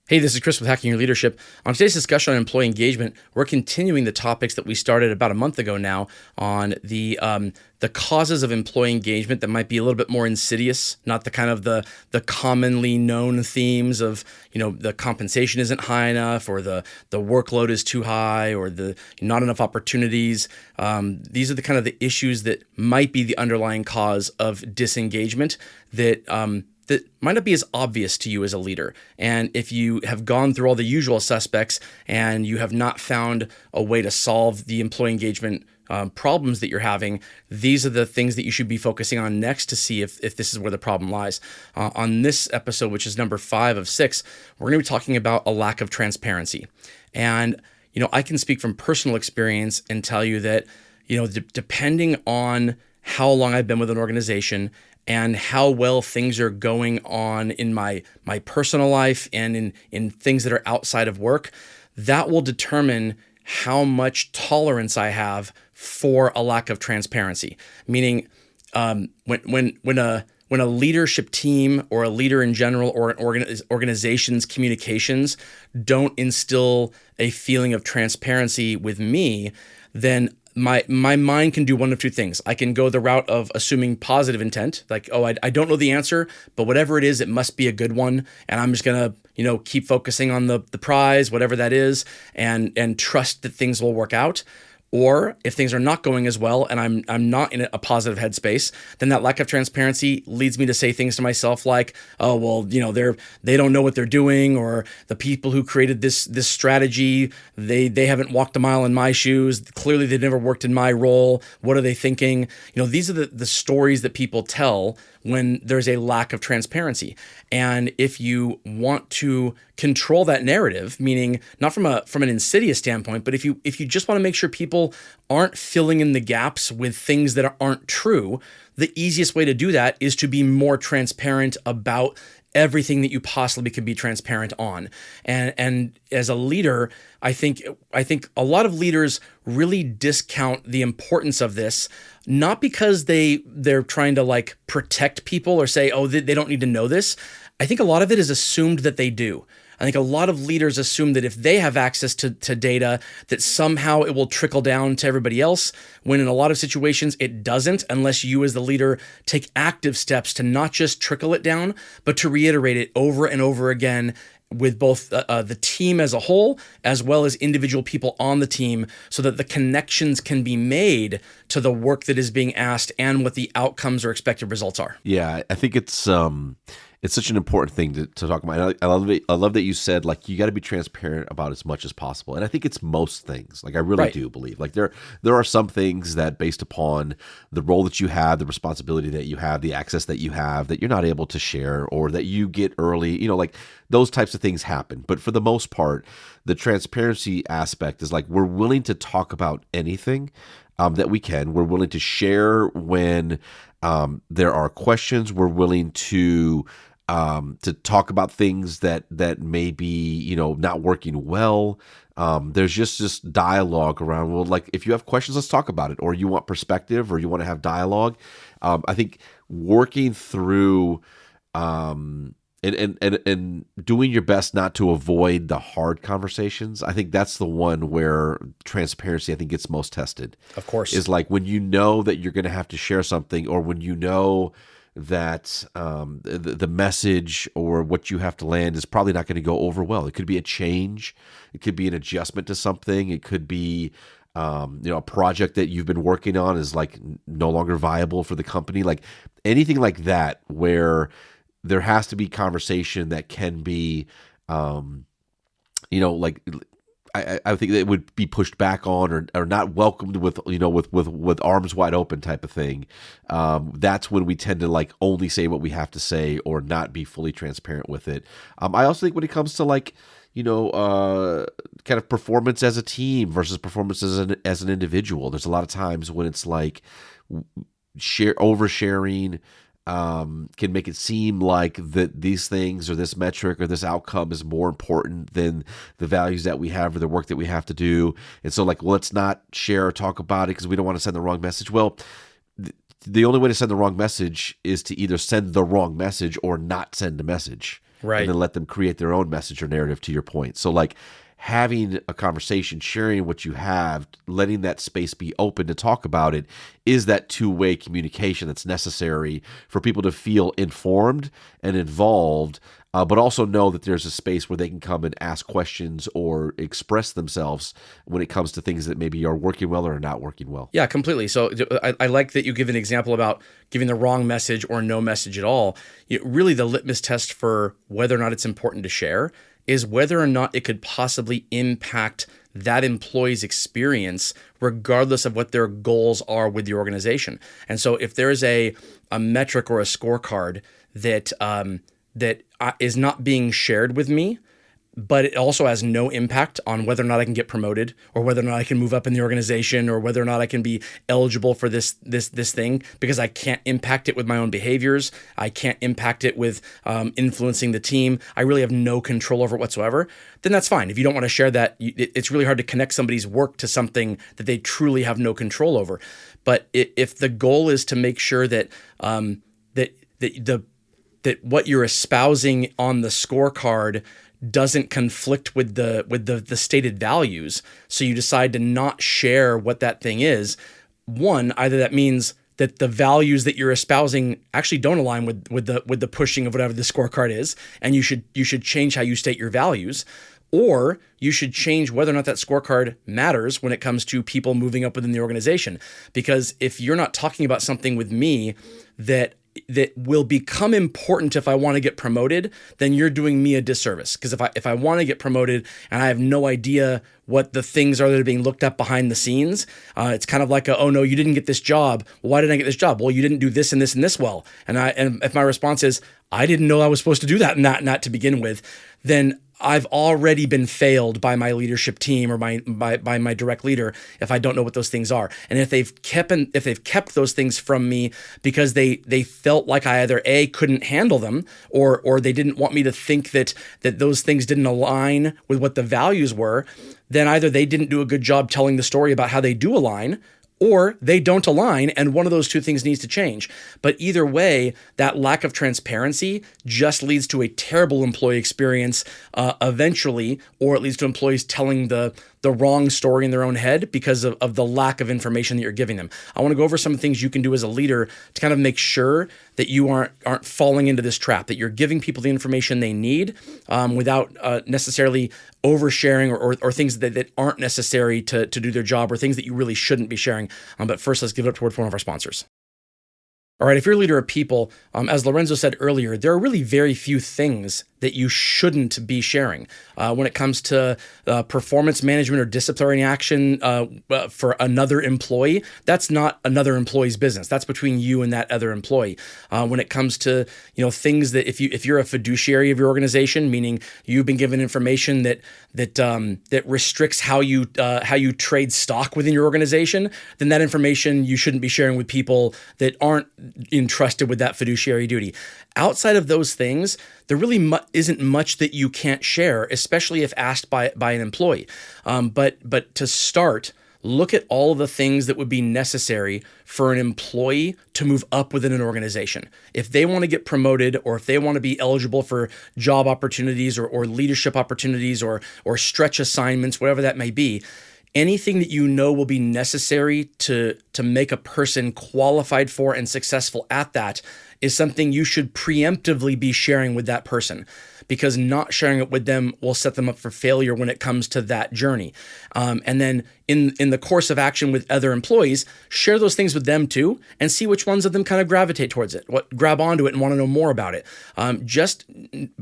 Hey, this is Chris with Hacking Your Leadership. On today's discussion on employee engagement, we're continuing the topics that we started about a month ago now on the causes of employee engagement that might be a little bit more insidious, not the kind of the commonly known themes of, the compensation isn't high enough, or the workload is too high, or the not enough opportunities. These are the kind of the issues that might be the underlying cause of disengagement that might not be as obvious to you as a leader. And if you have gone through all the usual suspects and you have not found a way to solve the employee engagement problems that you're having, these are the things that you should be focusing on next to see if this is where the problem lies. On this episode, which is number 5 of 6, we're going to be talking about a lack of transparency. And, I can speak from personal experience and tell you that, depending on how long I've been with an organization and how well things are going on in my personal life and in things that are outside of work, that will determine how much tolerance I have for a lack of transparency. Meaning, when a leadership team or a leader in general or an organization's communications don't instill a feeling of transparency with me, then my mind can do one of two things. I can go the route of assuming positive intent, like, I don't know the answer, but whatever it is, it must be a good one, and I'm just gonna, keep focusing on the prize, whatever that is, and trust that things will work out. Or if things are not going as well and I'm not in a positive headspace, then that lack of transparency leads me to say things to myself like, oh, well, they don't know what they're doing, or the people who created this strategy, they haven't walked a mile in my shoes. Clearly they've never worked in my role. What are they thinking? These are the stories that people tell when there's a lack of transparency. And if you want to control that narrative, meaning not from an insidious standpoint, but if you just want to make sure people aren't filling in the gaps with things that aren't true, the easiest way to do that is to be more transparent about everything that you possibly could be transparent on. And as a leader, I think a lot of leaders really discount the importance of this, not because they're trying to protect people or say, oh, they don't need to know this. I think a lot of it is assumed that they do. I think a lot of leaders assume that if they have access to data, that somehow it will trickle down to everybody else, when in a lot of situations it doesn't, unless you as the leader take active steps to not just trickle it down, but to reiterate it over and over again with both the team as a whole, as well as individual people on the team, so that the connections can be made to the work that is being asked and what the outcomes or expected results are. Yeah, I think it's such an important thing to talk about. I love it. I love that you said you got to be transparent about as much as possible. And I think it's most things. I really do believe there are some things that, based upon the role that you have, the responsibility that you have, the access that you have, that you're not able to share, or that you get early. Those types of things happen. But for the most part, the transparency aspect is we're willing to talk about anything that we can. We're willing to share when there are questions. We're willing to talk about things that may be, not working well. There's just this dialogue around, if you have questions, let's talk about it, or you want perspective, or you want to have dialogue. I think working through and doing your best not to avoid the hard conversations, I think that's the one where transparency, I think, gets most tested. Of course. Is when you know that you're going to have to share something, or when you know that the message or what you have to land is probably not going to go over well. It could be a change. It could be an adjustment to something. It could be a project that you've been working on is no longer viable for the company. Anything like that, where there has to be conversation that can be, I think it would be pushed back on, or not welcomed with arms wide open type of thing. That's when we tend to only say what we have to say, or not be fully transparent with it. I also think when it comes to kind of performance as a team versus performance as an individual, there's a lot of times when it's oversharing can make it seem like that these things, or this metric, or this outcome is more important than the values that we have, or the work that we have to do. And so let's not share or talk about it because we don't want to send the wrong message. Well, the only way to send the wrong message is to either send the wrong message or not send a message. Right. and then let them create their own message or narrative, to your point. So like having a conversation, sharing what you have, letting that space be open to talk about it is that two-way communication that's necessary for people to feel informed and involved, but also know that there's a space where they can come and ask questions or express themselves when it comes to things that maybe are working well or are not working well. Yeah, completely. So I like that you give an example about giving the wrong message or no message at all. Really, the litmus test for whether or not it's important to share is whether or not it could possibly impact that employee's experience, regardless of what their goals are with the organization. And so if there's a metric or a scorecard that is not being shared with me, but it also has no impact on whether or not I can get promoted, or whether or not I can move up in the organization, or whether or not I can be eligible for this thing, because I can't impact it with my own behaviors. I can't impact it with influencing the team. I really have no control over it whatsoever. Then that's fine. If you don't want to share that, it's really hard to connect somebody's work to something that they truly have no control over. But if the goal is to make sure that that what you're espousing on the scorecard doesn't conflict with the stated values, so you decide to not share what that thing is, one, either that means that the values that you're espousing actually don't align with the pushing of whatever the scorecard is, and you should change how you state your values, or you should change whether or not that scorecard matters when it comes to people moving up within the organization. Because if you're not talking about something with me that will become important if I want to get promoted, then you're doing me a disservice. Because if I want to get promoted and I have no idea what the things are that are being looked at behind the scenes, it's kind of like oh no, you didn't get this job. Well, why didn't I get this job? Well, you didn't do this and this and this well. And if my response is I didn't know I was supposed to do that and not to begin with, then I've already been failed by my leadership team or by my direct leader if I don't know what those things are. And if they've kept those things from me because they felt like I either A, couldn't handle them, or they didn't want me to think that those things didn't align with what the values were, then either they didn't do a good job telling the story about how they do align, or they don't align, and one of those two things needs to change. But either way, that lack of transparency just leads to a terrible employee experience eventually, or it leads to employees telling the wrong story in their own head because of the lack of information that you're giving them. I want to go over some things you can do as a leader to kind of make sure that you aren't falling into this trap, that you're giving people the information they need without necessarily oversharing or things that aren't necessary to do their job, or things that you really shouldn't be sharing. But first, let's give it up toward one of our sponsors. All right, if you're a leader of people, as Lorenzo said earlier, there are really very few things that you shouldn't be sharing. When it comes to performance management or disciplinary action for another employee, that's not another employee's business. That's between you and that other employee. When it comes to things that if you're a fiduciary of your organization, meaning you've been given information that restricts how you trade stock within your organization, then that information you shouldn't be sharing with people that aren't entrusted with that fiduciary duty. Outside of those things, there really isn't much that you can't share, especially if asked by an employee. But to start, look at all of the things that would be necessary for an employee to move up within an organization. If they want to get promoted, or if they want to be eligible for job opportunities or leadership opportunities or stretch assignments, whatever that may be, anything that you know will be necessary to make a person qualified for and successful at that is something you should preemptively be sharing with that person, because not sharing it with them will set them up for failure when it comes to that journey. And then in the course of action with other employees, share those things with them too, and see which ones of them kind of gravitate towards it, grab onto it and want to know more about it. Just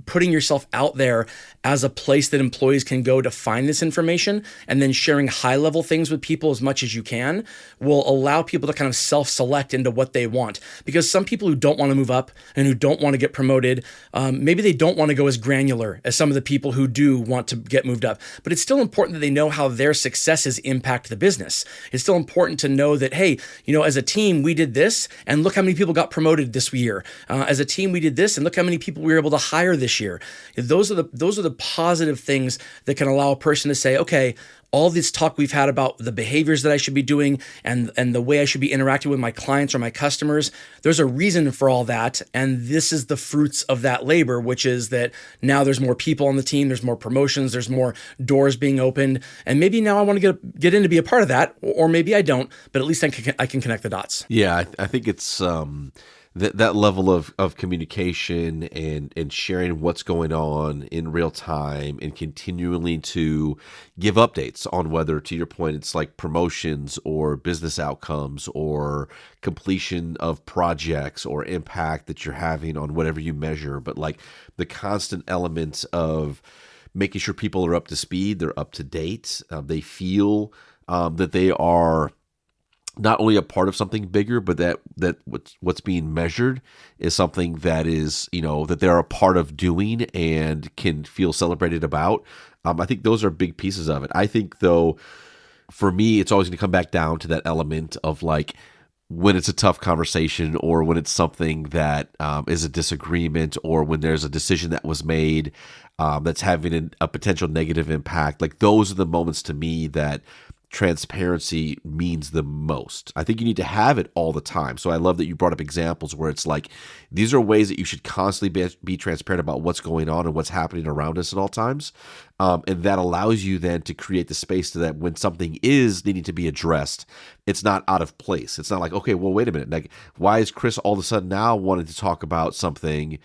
putting yourself out there as a place that employees can go to find this information, and then sharing high-level things with people as much as you can, will allow people to kind of self-select into what they want. Because some people who don't want to move up and who don't want to get promoted, maybe they don't want to go as granular as some of the people who do want to get moved up. But it's still important that they know how their successes impact the business. It's still important to know that, hey, as a team, we did this, and look how many people got promoted this year. As a team, we did this, and look how many people we were able to hire this year. Those are the positive things that can allow a person to say, okay, all this talk we've had about the behaviors that I should be doing and the way I should be interacting with my clients or my customers, there's a reason for all that. And this is the fruits of that labor, which is that now there's more people on the team, there's more promotions, there's more doors being opened. And maybe now I want to get in to be a part of that, or maybe I don't, but at least I can connect the dots. Yeah, I think it's that level of communication and sharing what's going on in real time and continually to give updates on whether, to your point, it's like promotions or business outcomes or completion of projects or impact that you're having on whatever you measure, but like the constant element of making sure people are up to speed, they're up to date, they feel that they are not only a part of something bigger, but that what's being measured is something that is, that they're a part of doing and can feel celebrated about. I think those are big pieces of it. I think, though, for me, it's always going to come back down to that element of like when it's a tough conversation or when it's something that is a disagreement or when there's a decision that was made that's having a potential negative impact. Like those are the moments to me that transparency means the most. I think you need to have it all the time. So I love that you brought up examples where it's like, these are ways that you should constantly be transparent about what's going on and what's happening around us at all times. And that allows you then to create the space so that when something is needing to be addressed, it's not out of place. It's not like, okay, well, wait a minute. Like, why is Chris all of a sudden now wanting to talk about something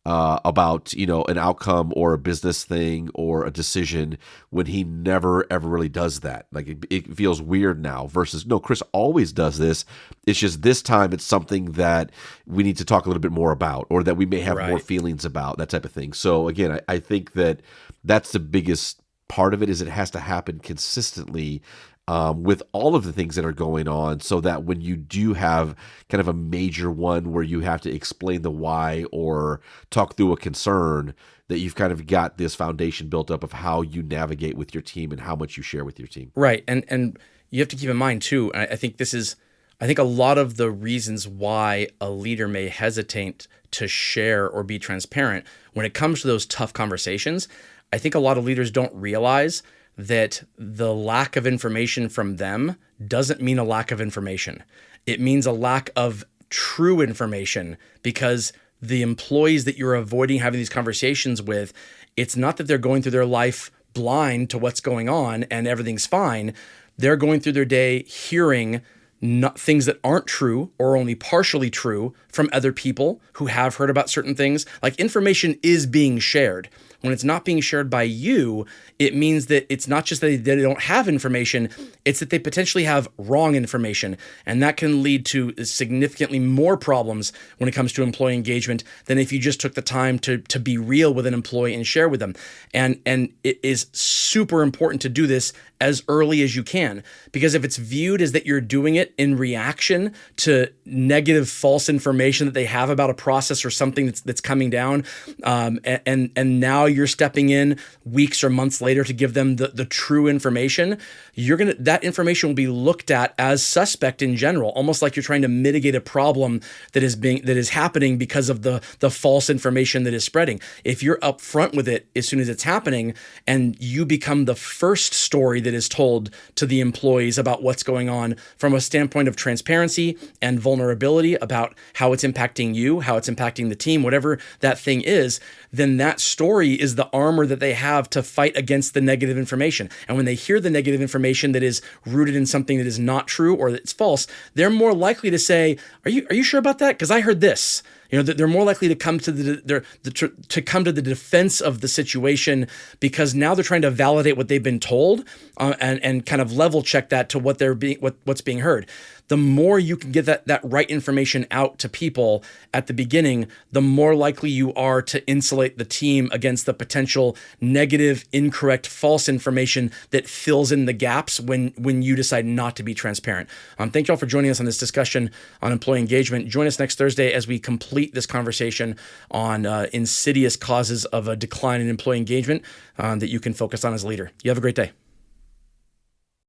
about, an outcome or a business thing or a decision when he never ever really does that? Like it feels weird now versus no, Chris always does this. It's just this time it's something that we need to talk a little bit more about or that we may have more feelings about, that type of thing. So again, I think that that's the biggest part of it, is it has to happen consistently with all of the things that are going on, so that when you do have kind of a major one where you have to explain the why or talk through a concern, that you've kind of got this foundation built up of how you navigate with your team and how much you share with your team. Right. And you have to keep in mind too, I think a lot of the reasons why a leader may hesitate to share or be transparent when it comes to those tough conversations, I think a lot of leaders don't realize that the lack of information from them doesn't mean a lack of information. It means a lack of true information, because the employees that you're avoiding having these conversations with, it's not that they're going through their life blind to what's going on and everything's fine. They're going through their day hearing things that aren't true or only partially true from other people who have heard about certain things. Like, information is being shared. When it's not being shared by you, it means that it's not just that they don't have information, it's that they potentially have wrong information. And that can lead to significantly more problems when it comes to employee engagement than if you just took the time to be real with an employee and share with them. And it is super important to do this as early as you can, because if it's viewed as that you're doing it in reaction to negative, false information that they have about a process or something that's coming down, and now you're stepping in weeks or months later to give them the true information, that information will be looked at as suspect in general, almost like you're trying to mitigate a problem that is happening because of the false information that is spreading. If you're upfront with it as soon as it's happening, and you become the first story that is told to the employees about what's going on from a standpoint of transparency and vulnerability about how it's impacting you, how it's impacting the team, whatever that thing is, then that story is the armor that they have to fight against the negative information. And when they hear the negative information that is rooted in something that is not true or that's false, they're more likely to say, are you sure about that? Because I heard this. They're more likely to come to to come to the defense of the situation, because now they're trying to validate what they've been told and kind of level check that to what's being heard. The more you can get that right information out to people at the beginning, the more likely you are to insulate the team against the potential negative, incorrect, false information that fills in the gaps when you decide not to be transparent. Thank you all for joining us on this discussion on employee engagement. Join us next Thursday as we complete this conversation on insidious causes of a decline in employee engagement that you can focus on as a leader. You have a great day.